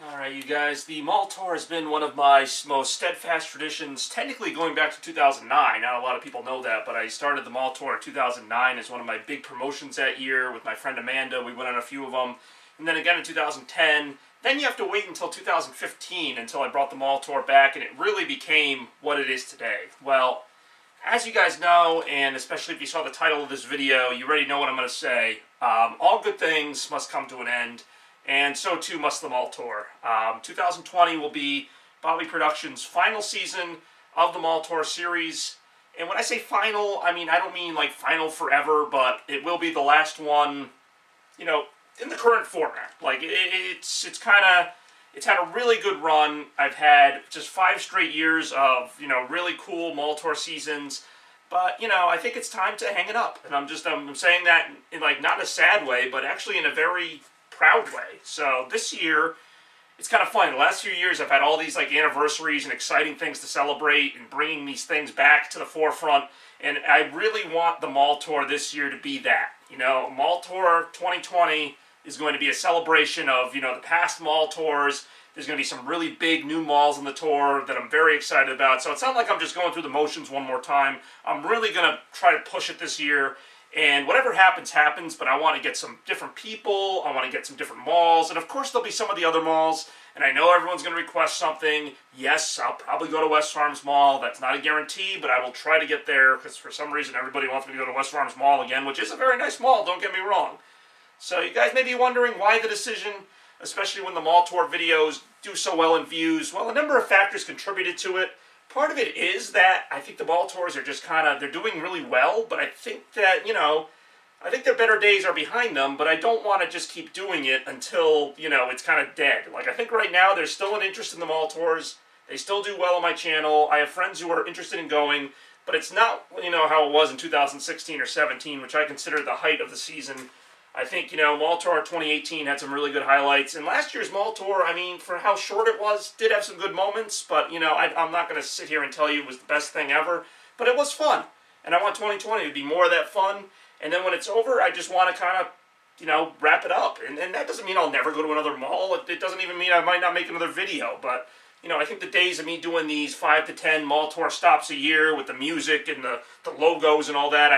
Alright, you guys, the mall tour has been one of my most steadfast traditions, technically going back to 2009. Not a lot of people know that, but I started the mall tour in 2009 as one of my big promotions that year with my friend Amanda. We went on a few of them. And then again in 2010. Then you have to wait until 2015 until I brought the mall tour back, and it really became what it is today. Well, as you guys know, and especially if you saw the title of this video, you already know what I'm going to say. All good things must come to an end. And so too must the mall tour. 2020 will be Bobby Productions' final season of the mall tour series. And when I say final, I don't mean like final forever, but it will be the last one, in the current format. Like it's had a really good run. I've had just 5 straight years of really cool mall tour seasons. But I think it's time to hang it up. And I'm saying that in not in a sad way, but actually in a very proud way. So this year, it's kind of fun. The last few years, I've had all these anniversaries and exciting things to celebrate and bringing these things back to the forefront. And I really want the mall tour this year to be that. Mall tour 2020 is going to be a celebration of the past mall tours. There's going to be some really big new malls on the tour that I'm very excited about. So it's not like I'm just going through the motions one more time. I'm really going to try to push it this year. And whatever happens, happens, but I want to get some different people, I want to get some different malls, and of course there'll be some of the other malls, and I know everyone's going to request something. Yes, I'll probably go to West Farms Mall. That's not a guarantee, but I will try to get there, because for some reason everybody wants me to go to West Farms Mall again, which is a very nice mall, don't get me wrong. So you guys may be wondering why the decision, especially when the mall tour videos do so well in views. Well, a number of factors contributed to it. Part of it is that I think the mall tours are just they're doing really well, but I think that, I think their better days are behind them, but I don't want to just keep doing it until, it's kind of dead. I think right now there's still an interest in the mall tours. They still do well on my channel. I have friends who are interested in going, but it's not, how it was in 2016 or 17, which I consider the height of the season. I think, Mall Tour 2018 had some really good highlights. And last year's Mall Tour, for how short it was, did have some good moments. But, I'm not going to sit here and tell you it was the best thing ever. But it was fun. And I want 2020 to be more of that fun. And then when it's over, I just want to wrap it up. And that doesn't mean I'll never go to another mall. It doesn't even mean I might not make another video. But, I think the days of me doing these 5 to 10 Mall Tour stops a year with the music and the logos and all that,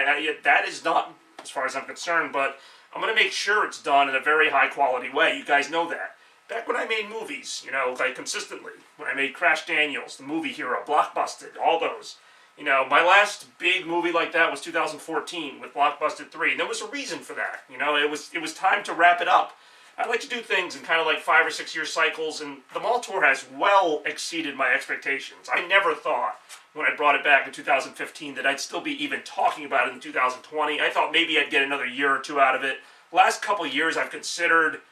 that is done as far as I'm concerned. But I'm going to make sure it's done in a very high quality way. You guys know that. Back when I made movies, consistently. When I made Crash Daniels, The Movie Hero, Blockbusted, all those. My last big movie like that was 2014 with Blockbusted 3. And there was a reason for that. It was time to wrap it up. I like to do things in 5 or 6 year cycles, and the mall tour has well exceeded my expectations. I never thought when I brought it back in 2015 that I'd still be even talking about it in 2020. I thought maybe I'd get another year or two out of it. Last couple of years I've considered,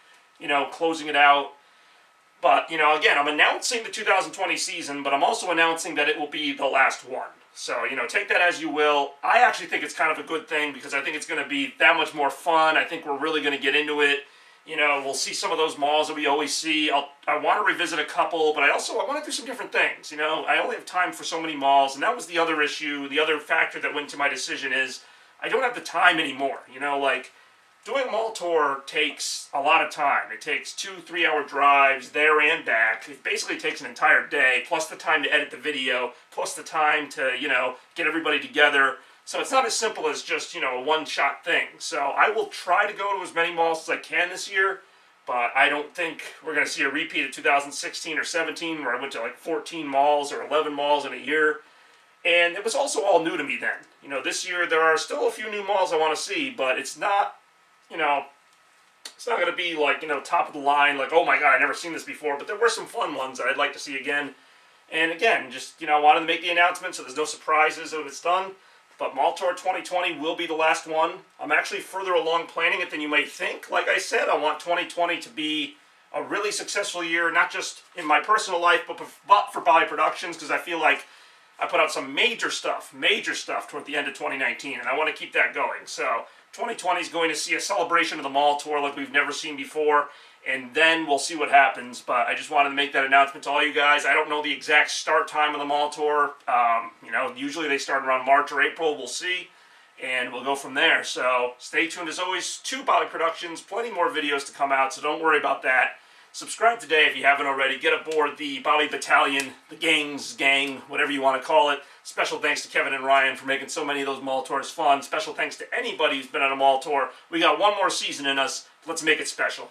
closing it out. But, again, I'm announcing the 2020 season, but I'm also announcing that it will be the last one. So, take that as you will. I actually think it's kind of a good thing because I think it's going to be that much more fun. I think we're really going to get into it. We'll see some of those malls that we always see. I want to revisit a couple, but I want to do some different things. I only have time for so many malls, and that was the other issue. The other factor that went to my decision is I don't have the time anymore. Doing a mall tour takes a lot of time. It takes 2-3 hour drives there and back. It basically takes an entire day, plus the time to edit the video, plus the time to, get everybody together. So it's not as simple as just, a one-shot thing. So I will try to go to as many malls as I can this year, but I don't think we're going to see a repeat of 2016 or 17 where I went to 14 malls or 11 malls in a year. And it was also all new to me then. This year there are still a few new malls I want to see, but it's not, it's not going to be top of the line, oh my god, I've never seen this before. But there were some fun ones that I'd like to see again. And again, just, wanted to make the announcement so there's no surprises when it's done. But Mall Tour 2020 will be the last one. I'm actually further along planning it than you may think. Like I said, I want 2020 to be a really successful year, not just in my personal life, but for Bobby Productions, because I feel like I put out some major stuff toward the end of 2019, and I want to keep that going. So 2020 is going to see a celebration of the mall tour like we've never seen before, and then we'll see what happens. But I just wanted to make that announcement to all you guys. I don't know the exact start time of the mall tour. Usually they start around March or April. We'll see. And we'll go from there. So stay tuned as always to Bobby Productions. Plenty more videos to come out, so don't worry about that. Subscribe today if you haven't already. Get aboard the Bobby Battalion, the gang, whatever you want to call it. Special thanks to Kevin and Ryan for making so many of those mall tours fun. Special thanks to anybody who's been on a mall tour. We got one more season in us. Let's make it special.